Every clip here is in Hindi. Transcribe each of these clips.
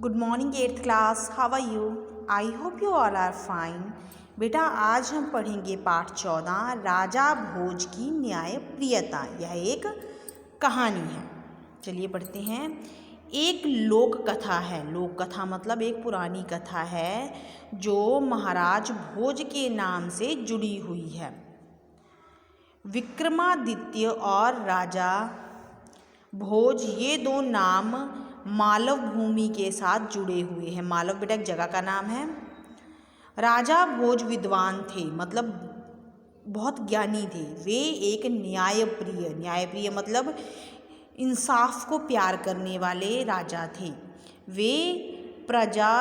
Good morning eighth class, how are you? I hope you all are fine. बेटा आज हम पढ़ेंगे पाठ 14 राजा भोज की न्यायप्रियता। यह एक कहानी है। चलिए पढ़ते हैं। एक लोक कथा है। लोक कथा मतलब एक पुरानी कथा है जो महाराज भोज के नाम से जुड़ी हुई है। विक्रमादित्य और राजा भोज ये दो नाम मालव भूमि के साथ जुड़े हुए हैं। मालव बेटा एक जगह का नाम है। राजा भोज विद्वान थे, मतलब बहुत ज्ञानी थे। वे एक न्यायप्रिय मतलब इंसाफ को प्यार करने वाले राजा थे। वे प्रजा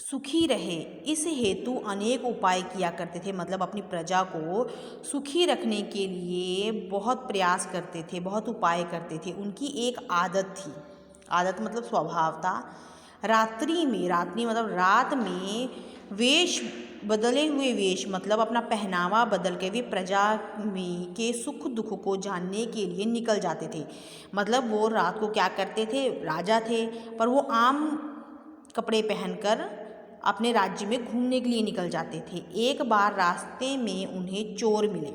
सुखी रहे इस हेतु अनेक उपाय किया करते थे, मतलब अपनी प्रजा को सुखी रखने के लिए बहुत प्रयास करते थे, बहुत उपाय करते थे। उनकी एक आदत थी, आदत मतलब स्वभाव था। रात्रि मतलब रात में बदले हुए वेश मतलब अपना पहनावा बदल के वे प्रजा में के सुख दुख को जानने के लिए निकल जाते थे। मतलब वो रात को क्या करते थे, राजा थे पर वो आम कपड़े पहनकर अपने राज्य में घूमने के लिए निकल जाते थे। एक बार रास्ते में उन्हें चोर मिले।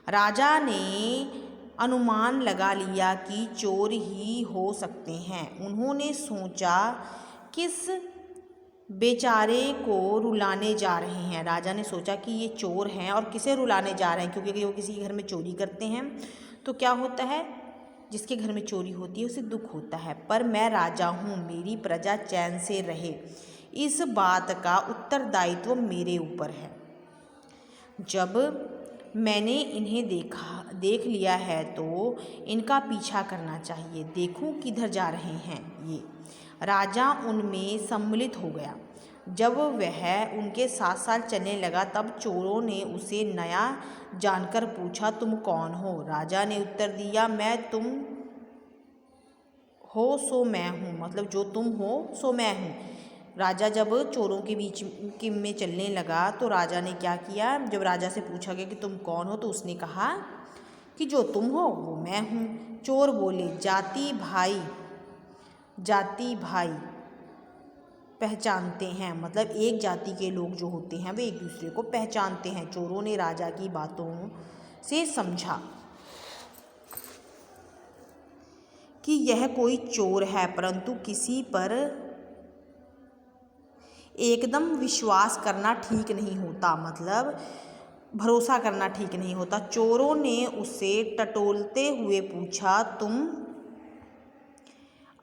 राजा ने अनुमान लगा लिया कि चोर ही हो सकते हैं। उन्होंने सोचा किस बेचारे को रुलाने जा रहे हैं। राजा ने सोचा कि ये चोर हैं और किसे रुलाने जा रहे हैं, क्योंकि वो किसी के घर में चोरी करते हैं तो क्या होता है, जिसके घर में चोरी होती है उसे दुख होता है। पर मैं राजा हूँ, मेरी प्रजा चैन से रहे, इस बात का उत्तरदायित्व मेरे ऊपर है। जब मैंने इन्हें देख लिया है तो इनका पीछा करना चाहिए। देखूं किधर जा रहे हैं ये। राजा उनमें सम्मिलित हो गया। जब वह उनके साथ साथ चलने लगा तब चोरों ने उसे नया जानकर पूछा, तुम कौन हो? राजा ने उत्तर दिया, मैं तुम हो सो मैं हूँ, मतलब जो तुम हो सो मैं हूँ। राजा जब चोरों के बीच में चलने लगा तो राजा ने क्या किया, जब राजा से पूछा गया कि तुम कौन हो तो उसने कहा कि जो तुम हो वो मैं हूँ। चोर बोले, जाति भाई पहचानते हैं, मतलब एक जाति के लोग जो होते हैं वे एक दूसरे को पहचानते हैं। चोरों ने राजा की बातों से समझा कि यह कोई चोर है, परंतु किसी पर एकदम विश्वास करना ठीक नहीं होता, मतलब भरोसा करना ठीक नहीं होता। चोरों ने उसे टटोलते हुए पूछा, तुम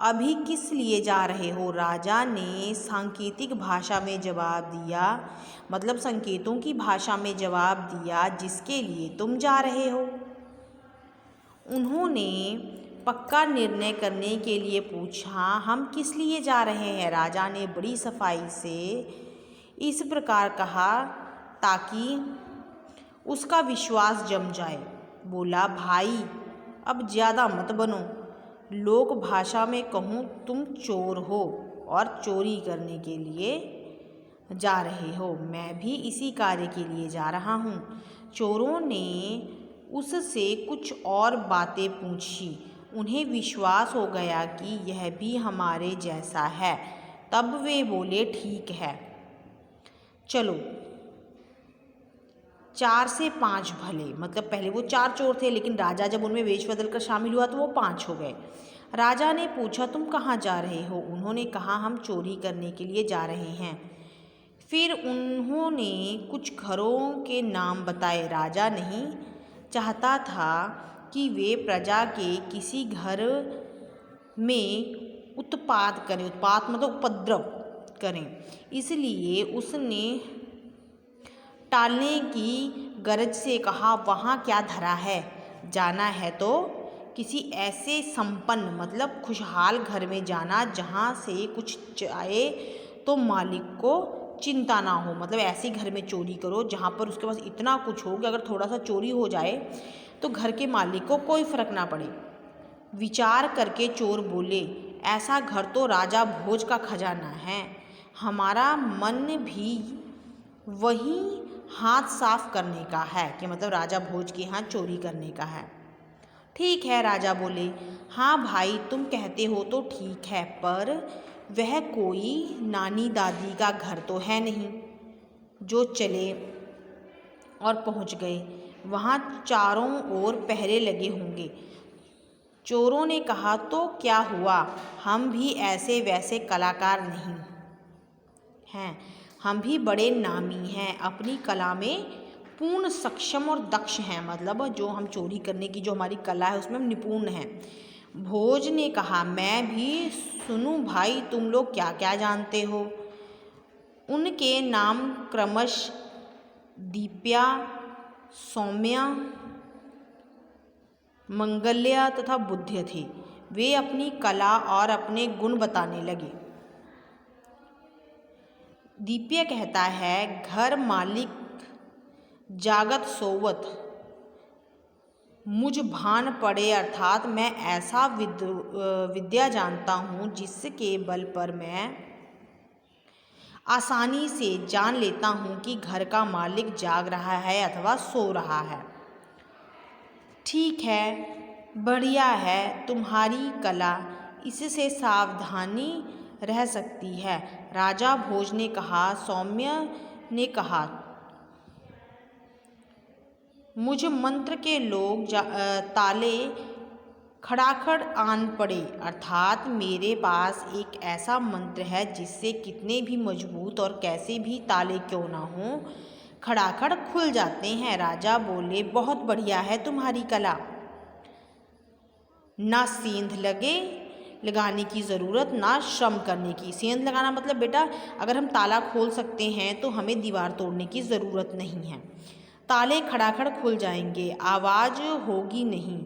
अभी किस लिए जा रहे हो? राजा ने सांकेतिक भाषा में जवाब दिया, मतलब संकेतों की भाषा में जवाब दिया, जिसके लिए तुम जा रहे हो। उन्होंने पक्का निर्णय करने के लिए पूछा, हम किस लिए जा रहे हैं? राजा ने बड़ी सफाई से इस प्रकार कहा ताकि उसका विश्वास जम जाए। बोला, भाई अब ज़्यादा मत बनो। लोक भाषा में कहूँ तुम चोर हो और चोरी करने के लिए जा रहे हो। मैं भी इसी कार्य के लिए जा रहा हूँ। चोरों ने उससे कुछ और बातें पूछी। उन्हें विश्वास हो गया कि यह भी हमारे जैसा है। तब वे बोले, ठीक है, चलो 4 से 5 भले। मतलब पहले वो 4 चोर थे, लेकिन राजा जब उनमें वेश बदल कर शामिल हुआ तो वो 5 हो गए। राजा ने पूछा, तुम कहाँ जा रहे हो? उन्होंने कहा, हम चोरी करने के लिए जा रहे हैं। फिर उन्होंने कुछ घरों के नाम बताए। राजा नहीं चाहता था कि वे प्रजा के किसी घर में उत्पात करें, उत्पात मतलब उपद्रव करें, इसलिए उसने टालने की गरज से कहा, वहाँ क्या धरा है? जाना है तो किसी ऐसे संपन्न मतलब खुशहाल घर में जाना जहाँ से कुछ चाहे तो मालिक को चिंता ना हो। मतलब ऐसे घर में चोरी करो जहाँ पर उसके पास इतना कुछ हो कि अगर थोड़ा सा चोरी हो जाए तो घर के मालिक को कोई फर्क ना पड़े। विचार करके चोर बोले, ऐसा घर तो राजा भोज का खजाना है, हमारा मन भी वही हाथ साफ करने का है, कि मतलब राजा भोज के यहाँ चोरी करने का है। ठीक है, राजा बोले। हाँ भाई, तुम कहते हो तो ठीक है, पर वह कोई नानी दादी का घर तो है नहीं जो चले और पहुंच गए। वहाँ चारों ओर पहरे लगे होंगे। चोरों ने कहा, तो क्या हुआ, हम भी ऐसे वैसे कलाकार नहीं हैं, हम भी बड़े नामी हैं, अपनी कला में पूर्ण सक्षम और दक्ष हैं। मतलब जो हम चोरी करने की जो हमारी कला है उसमें हम निपुण हैं। भोज ने कहा, मैं भी सुनूं भाई, तुम लोग क्या क्या जानते हो। उनके नाम क्रमश दीप्या, सौम्या, मंगल्या तथा बुद्ध थे। वे अपनी कला और अपने गुण बताने लगे। दीप्या कहता है, घर मालिक जागत सोवत मुझ भान पड़े, अर्थात मैं ऐसा विद्या जानता हूँ जिसके बल पर मैं आसानी से जान लेता हूँ कि घर का मालिक जाग रहा है अथवा सो रहा है। ठीक है, बढ़िया है तुम्हारी कला, इससे सावधानी रह सकती है। राजा भोज ने कहा। सौम्य ने कहा, मुझ मंत्र के लोग ताले खड़ाखड़ आन पड़े, अर्थात मेरे पास एक ऐसा मंत्र है जिससे कितने भी मजबूत और कैसे भी ताले क्यों ना हों, खड़ाखड़ खुल जाते हैं। राजा बोले, बहुत बढ़िया है तुम्हारी कला, ना सेंध लगाने की ज़रूरत, ना श्रम करने की। सेंध लगाना मतलब बेटा, अगर हम ताला खोल सकते हैं तो हमें दीवार तोड़ने की ज़रूरत नहीं है। ताले खड़ाखड़ खुल जाएंगे, आवाज़ होगी नहीं,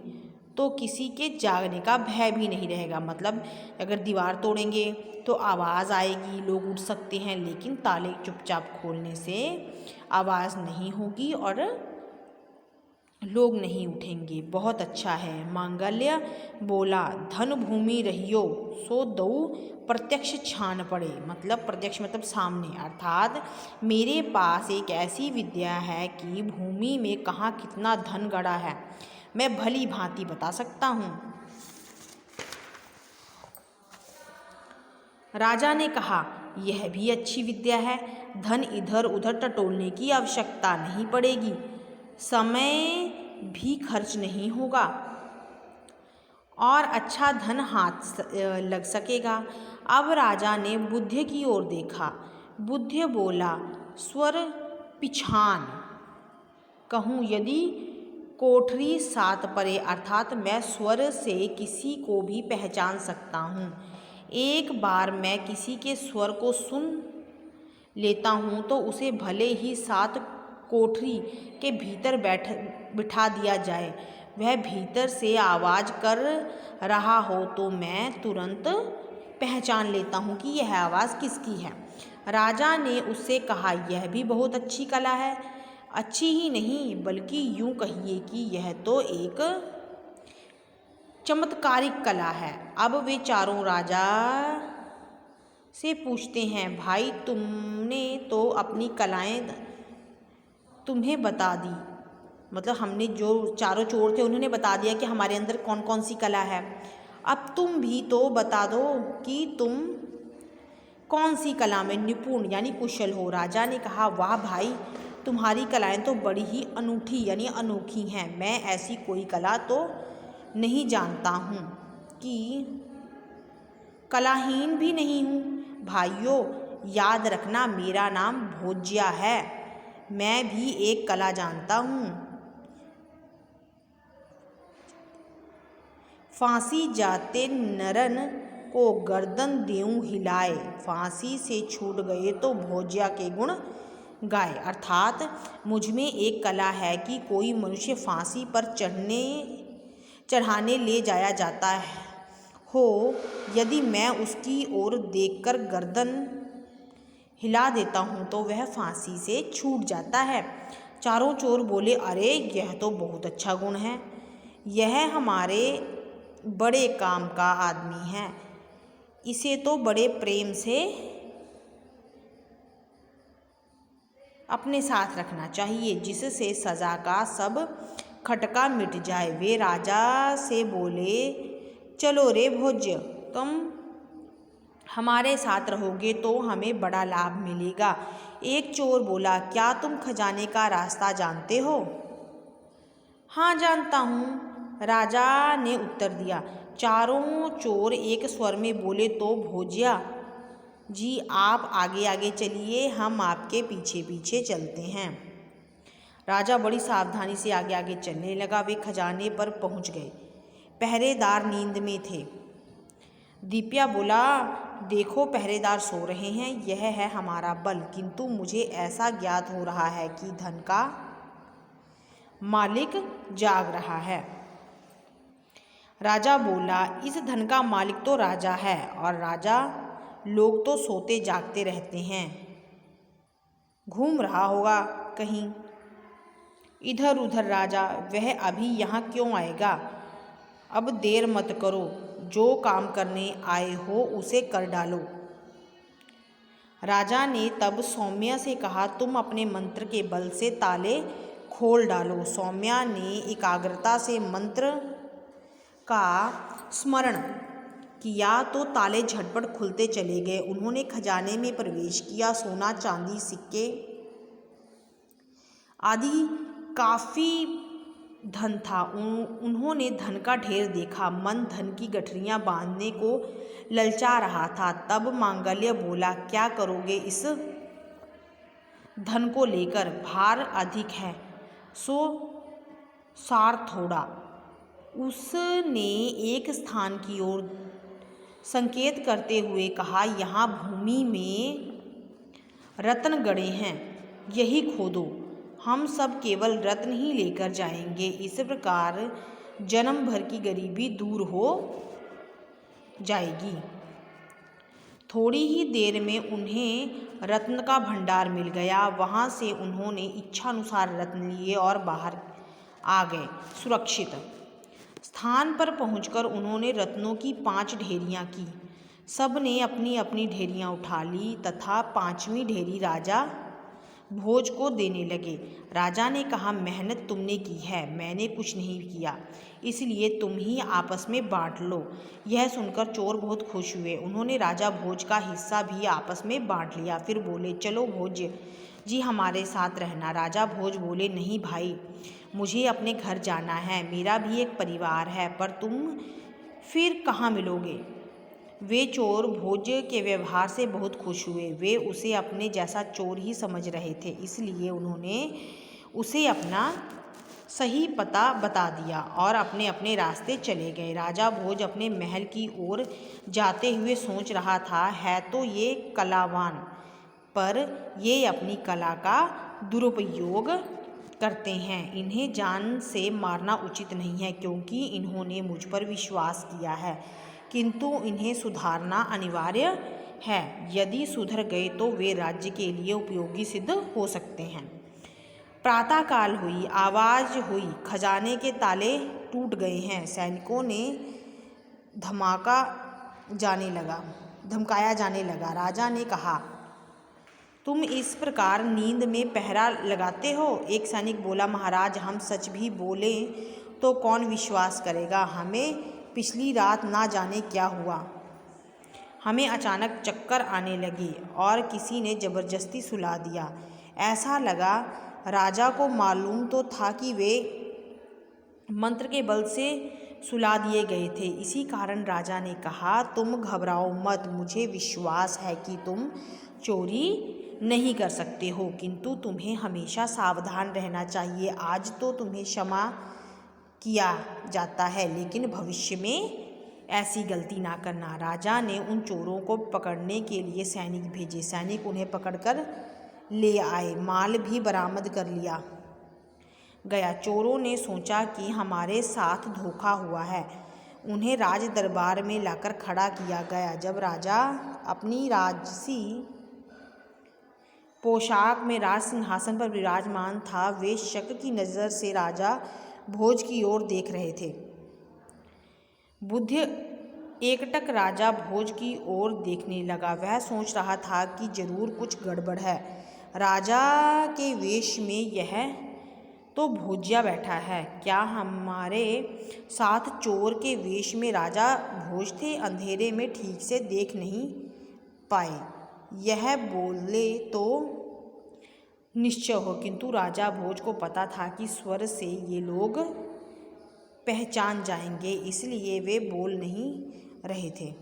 तो किसी के जागने का भय भी नहीं रहेगा। मतलब अगर दीवार तोड़ेंगे तो आवाज़ आएगी, लोग उठ सकते हैं, लेकिन ताले चुपचाप खोलने से आवाज़ नहीं होगी और लोग नहीं उठेंगे। बहुत अच्छा है। मांगल्य बोला, धन भूमि रहियो सो दऊ प्रत्यक्ष छान पड़े। मतलब प्रत्यक्ष मतलब सामने, अर्थात मेरे पास एक ऐसी विद्या है कि भूमि में कहाँ कितना धन गड़ा है मैं भली भांति बता सकता हूँ। राजा ने कहा, यह भी अच्छी विद्या है, धन इधर उधर टटोलने की आवश्यकता नहीं पड़ेगी, समय भी खर्च नहीं होगा और अच्छा धन हाथ लग सकेगा। अब राजा ने बुद्ध की ओर देखा। बुद्ध बोला, स्वर पिछान कहूँ यदि कोठरी सात परे, अर्थात मैं स्वर से किसी को भी पहचान सकता हूँ। एक बार मैं किसी के स्वर को सुन लेता हूँ तो उसे भले ही 7 कोठरी के भीतर बिठा दिया जाए, वह भीतर से आवाज़ कर रहा हो तो मैं तुरंत पहचान लेता हूँ कि यह आवाज़ किसकी है। राजा ने उससे कहा, यह भी बहुत अच्छी कला है। अच्छी ही नहीं बल्कि यूँ कहिए कि यह तो एक चमत्कारिक कला है। अब वे चारों राजा से पूछते हैं, भाई तुमने तो अपनी कलाएं तुम्हें बता दी, मतलब हमने जो चारों चोर थे उन्होंने बता दिया कि हमारे अंदर कौन कौन सी कला है, अब तुम भी तो बता दो कि तुम कौन सी कला में निपुण यानी कुशल हो। राजा ने कहा, वाह भाई, तुम्हारी कलाएं तो बड़ी ही अनूठी यानी अनोखी हैं। मैं ऐसी कोई कला तो नहीं जानता हूँ कि कलाहीन भी नहीं हूँ। भाइयों, याद रखना, मेरा नाम भोज्या है, मैं भी एक कला जानता हूँ। फांसी जाते नरन को गर्दन देऊं हिलाए, फांसी से छूट गए तो भोज्या के गुण गाए। अर्थात मुझ में एक कला है कि कोई मनुष्य फांसी पर चढ़ाने ले जाया जाता हो, यदि मैं उसकी ओर देखकर गर्दन हिला देता हूँ तो वह फांसी से छूट जाता है। चारों चोर बोले, अरे यह तो बहुत अच्छा गुण है, यह हमारे बड़े काम का आदमी है, इसे तो बड़े प्रेम से अपने साथ रखना चाहिए, जिससे सज़ा का सब खटका मिट जाए। वे राजा से बोले, चलो रे भोज्य, तुम हमारे साथ रहोगे तो हमें बड़ा लाभ मिलेगा। एक चोर बोला, क्या तुम खजाने का रास्ता जानते हो? हाँ जानता हूँ, राजा ने उत्तर दिया। चारों चोर एक स्वर में बोले, तो भोज्या जी आप आगे आगे चलिए, हम आपके पीछे पीछे चलते हैं। राजा बड़ी सावधानी से आगे आगे चलने लगा। वे खजाने पर पहुंच गए। पहरेदार नींद में थे। दीपिया बोला, देखो पहरेदार सो रहे हैं, यह है हमारा बल, किंतु मुझे ऐसा ज्ञात हो रहा है कि धन का मालिक जाग रहा है। राजा बोला, इस धन का मालिक तो राजा है, और राजा लोग तो सोते जागते रहते हैं, घूम रहा होगा कहीं इधर उधर। राजा, वह अभी यहाँ क्यों आएगा? अब देर मत करो, जो काम करने आए हो उसे कर डालो। राजा ने तब सौम्या से कहा, तुम अपने मंत्र के बल से ताले खोल डालो। सौम्या ने एकाग्रता से मंत्र का स्मरण किया तो ताले झटपट खुलते चले गए। उन्होंने खजाने में प्रवेश किया। सोना, चांदी, सिक्के आदि काफ़ी धन था। उन्होंने धन का ढेर देखा। मन धन की गठरियाँ बांधने को ललचा रहा था। तब मांगल्य बोला, क्या करोगे इस धन को लेकर? भार अधिक है, सो सार थोड़ा। उसने एक स्थान की ओर संकेत करते हुए कहा, यहाँ भूमि में रत्न गड़े हैं, यही खोदो। हम सब केवल रत्न ही लेकर जाएंगे। इस प्रकार जन्म भर की गरीबी दूर हो जाएगी। थोड़ी ही देर में उन्हें रत्न का भंडार मिल गया। वहाँ से उन्होंने इच्छानुसार रत्न लिए और बाहर आ गए। सुरक्षित स्थान पर पहुंचकर उन्होंने रत्नों की 5 ढेरियाँ की। सब ने अपनी अपनी ढेरियाँ उठा ली तथा 5वीं ढेरी राजा भोज को देने लगे। राजा ने कहा, मेहनत तुमने की है, मैंने कुछ नहीं किया, इसलिए तुम ही आपस में बांट लो। यह सुनकर चोर बहुत खुश हुए। उन्होंने राजा भोज का हिस्सा भी आपस में बांट लिया। फिर बोले, चलो भोज जी हमारे साथ रहना। राजा भोज बोले, नहीं भाई, मुझे अपने घर जाना है, मेरा भी एक परिवार है, पर तुम फिर कहाँ मिलोगे? वे चोर भोज के व्यवहार से बहुत खुश हुए। वे उसे अपने जैसा चोर ही समझ रहे थे, इसलिए उन्होंने उसे अपना सही पता बता दिया और अपने अपने रास्ते चले गए। राजा भोज अपने महल की ओर जाते हुए सोच रहा था, है तो ये कलावान, पर ये अपनी कला का दुरुपयोग करते हैं। इन्हें जान से मारना उचित नहीं है, क्योंकि इन्होंने मुझ पर विश्वास किया है, किंतु इन्हें सुधारना अनिवार्य है। यदि सुधर गए तो वे राज्य के लिए उपयोगी सिद्ध हो सकते हैं। प्रातःकाल हुई, आवाज़ हुई, खजाने के ताले टूट गए हैं। सैनिकों ने धमकाया जाने लगा। राजा ने कहा, तुम इस प्रकार नींद में पहरा लगाते हो? एक सैनिक बोला, महाराज, हम सच भी बोले तो कौन विश्वास करेगा? हमें पिछली रात ना जाने क्या हुआ, हमें अचानक चक्कर आने लगे और किसी ने ज़बरदस्ती सुला दिया। ऐसा लगा राजा को मालूम तो था कि वे मंत्र के बल से सुला दिए गए थे। इसी कारण राजा ने कहा, तुम घबराओ मत, मुझे विश्वास है कि तुम चोरी नहीं कर सकते हो, किंतु तुम्हें हमेशा सावधान रहना चाहिए। आज तो तुम्हें क्षमा किया जाता है, लेकिन भविष्य में ऐसी गलती ना करना। राजा ने उन चोरों को पकड़ने के लिए सैनिक भेजे। सैनिक उन्हें पकड़कर ले आए। माल भी बरामद कर लिया गया। चोरों ने सोचा कि हमारे साथ धोखा हुआ है। उन्हें राज दरबार में लाकर खड़ा किया गया। जब राजा अपनी राजसी पोशाक में राज सिंहासन पर विराजमान था, वे शक की नज़र से राजा भोज की ओर देख रहे थे। बुद्ध एकटक राजा भोज की ओर देखने लगा। वह सोच रहा था कि जरूर कुछ गड़बड़ है। राजा के वेश में यह तो भोज्या बैठा है। क्या हमारे साथ चोर के वेश में राजा भोज थे? अंधेरे में ठीक से देख नहीं पाए। यह बोले तो निश्चय हो, किंतु राजा भोज को पता था कि स्वर से ये लोग पहचान जाएंगे, इसलिए वे बोल नहीं रहे थे।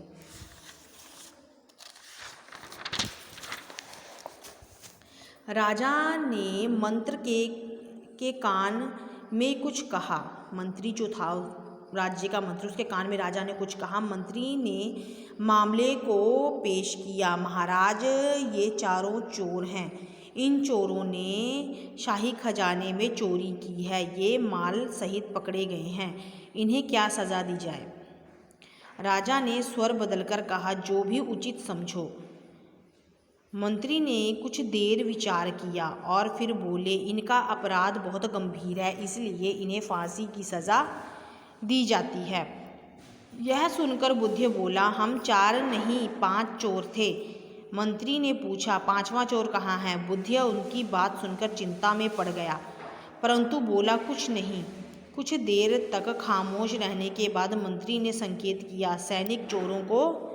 राजा ने मंत्र के कान में कुछ कहा। मंत्री जो था राज्य का मंत्री, उसके कान में राजा ने कुछ कहा। मंत्री ने मामले को पेश किया। महाराज, ये चारों चोर हैं। इन चोरों ने शाही खजाने में चोरी की है। ये माल सहित पकड़े गए हैं। इन्हें क्या सज़ा दी जाए? राजा ने स्वर बदलकर कहा, जो भी उचित समझो। मंत्री ने कुछ देर विचार किया और फिर बोले, इनका अपराध बहुत गंभीर है, इसलिए इन्हें फांसी की सज़ा दी जाती है। यह सुनकर बुद्ध बोला, हम 4 नहीं 5 चोर थे। मंत्री ने पूछा, 5वां चोर कहाँ है? बुद्ध उनकी बात सुनकर चिंता में पड़ गया, परंतु बोला कुछ नहीं। कुछ देर तक खामोश रहने के बाद मंत्री ने संकेत किया। सैनिक चोरों को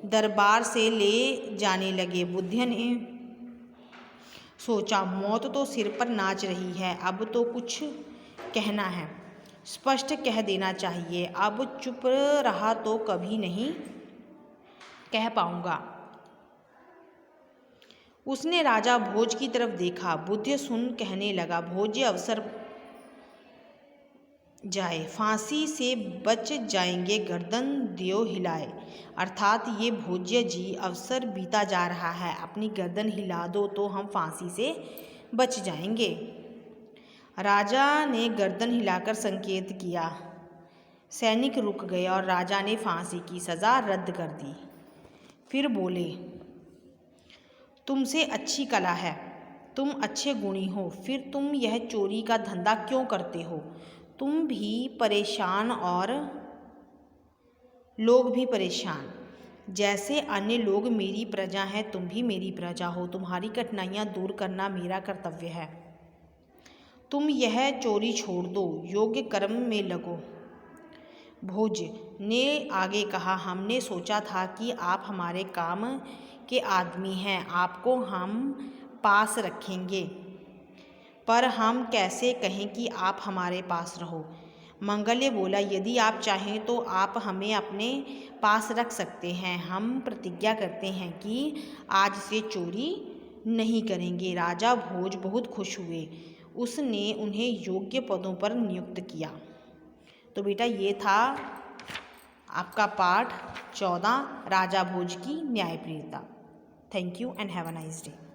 दरबार से ले जाने लगे। बुद्ध ने सोचा, मौत तो सिर पर नाच रही है, अब तो कुछ कहना है, स्पष्ट कह देना चाहिए। अब चुप रहा तो कभी नहीं कह पाऊंगा। उसने राजा भोज की तरफ देखा। बुद्ध सुन कहने लगा, भोज्य अवसर जाए, फांसी से बच जाएंगे, गर्दन दियो हिलाए। अर्थात ये भोज्य जी, अवसर बीता जा रहा है, अपनी गर्दन हिला दो तो हम फांसी से बच जाएंगे। राजा ने गर्दन हिलाकर संकेत किया। सैनिक रुक गए और राजा ने फांसी की सज़ा रद्द कर दी। फिर बोले, तुमसे अच्छी कला है, तुम अच्छे गुणी हो, फिर तुम यह चोरी का धंधा क्यों करते हो? तुम भी परेशान और लोग भी परेशान। जैसे अन्य लोग मेरी प्रजा हैं, तुम भी मेरी प्रजा हो। तुम्हारी कठिनाइयाँ दूर करना मेरा कर्तव्य है। तुम यह चोरी छोड़ दो, योग्य कर्म में लगो। भोज ने आगे कहा, हमने सोचा था कि आप हमारे काम के आदमी हैं, आपको हम पास रखेंगे, पर हम कैसे कहें कि आप हमारे पास रहो? मंगल्य बोला, यदि आप चाहें तो आप हमें अपने पास रख सकते हैं। हम प्रतिज्ञा करते हैं कि आज से चोरी नहीं करेंगे। राजा भोज बहुत खुश हुए। उसने उन्हें योग्य पदों पर नियुक्त किया। तो बेटा, ये था आपका पाठ 14, राजा भोज की न्यायप्रियता। Thank you and have a nice day.